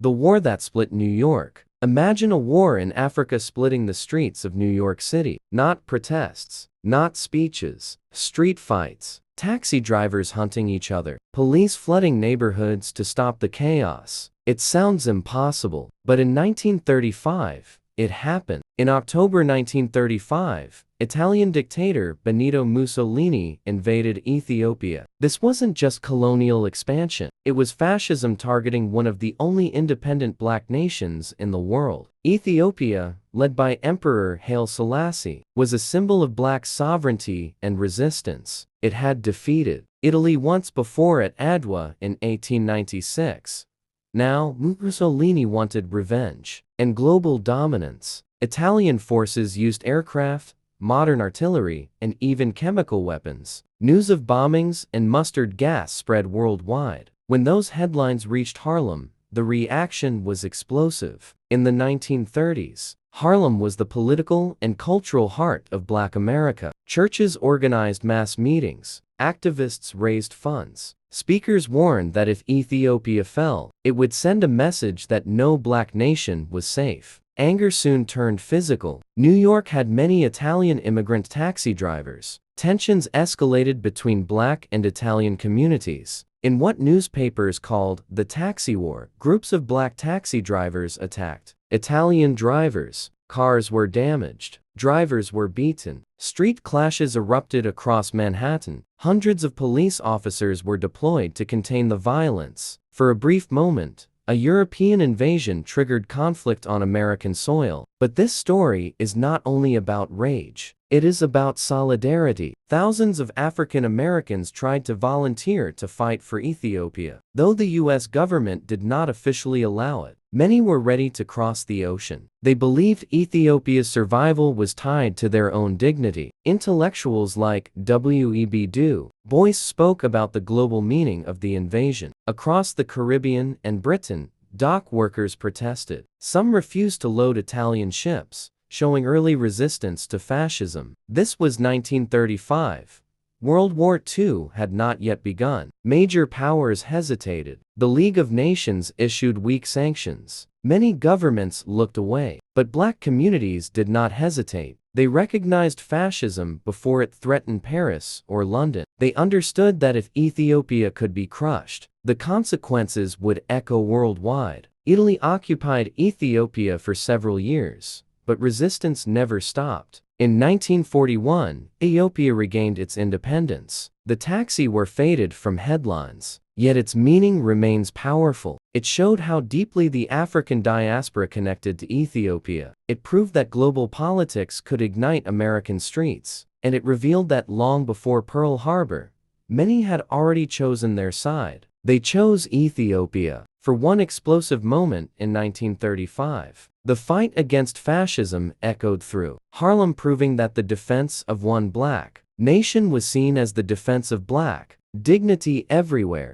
The war that split New York. Imagine a war in Africa splitting the streets of New York City. Not protests, not speeches, street fights, taxi drivers hunting each other, police flooding neighborhoods to stop the chaos. It sounds impossible, but in 1935, it happened. In October 1935, Italian dictator Benito Mussolini invaded Ethiopia. This wasn't just colonial expansion, it was fascism targeting one of the only independent black nations in the world. Ethiopia, led by Emperor Haile Selassie, was a symbol of black sovereignty and resistance. It had defeated Italy once before at Adwa in 1896. Now, Mussolini wanted revenge and global dominance. Italian forces used aircraft, modern artillery, and even chemical weapons. News of bombings and mustard gas spread worldwide. When those headlines reached Harlem, the reaction was explosive. In the 1930s, Harlem was the political and cultural heart of Black America. Churches organized mass meetings, activists raised funds. Speakers warned that if Ethiopia fell, it would send a message that no black nation was safe. Anger soon turned physical. New York had many Italian immigrant taxi drivers. Tensions escalated between black and Italian communities. In what newspapers called the Taxi War, groups of black taxi drivers attacked Italian drivers. Cars were damaged. Drivers were beaten. Street clashes erupted across Manhattan. Hundreds of police officers were deployed to contain the violence. For a brief moment, a European invasion triggered conflict on American soil. But this story is not only about rage. It is about solidarity. Thousands of African Americans tried to volunteer to fight for Ethiopia. Though the U.S. government did not officially allow it, many were ready to cross the ocean. They believed Ethiopia's survival was tied to their own dignity. Intellectuals like W.E.B. Du Bois spoke about the global meaning of the invasion. Across the Caribbean and Britain, dock workers protested. Some refused to load Italian ships, showing early resistance to fascism. This was 1935. World War II had not yet begun. Major powers hesitated. The League of Nations issued weak sanctions. Many governments looked away. But black communities did not hesitate. They recognized fascism before it threatened Paris or London. They understood that if Ethiopia could be crushed, the consequences would echo worldwide. Italy occupied Ethiopia for several years, but resistance never stopped. In 1941, Ethiopia regained its independence. The taxi war faded from headlines, yet its meaning remains powerful. It showed how deeply the African diaspora connected to Ethiopia. It proved that global politics could ignite American streets, and it revealed that long before Pearl Harbor, many had already chosen their side. They chose Ethiopia. For one explosive moment in 1935, the fight against fascism echoed through Harlem, proving that the defense of one black nation was seen as the defense of black dignity everywhere.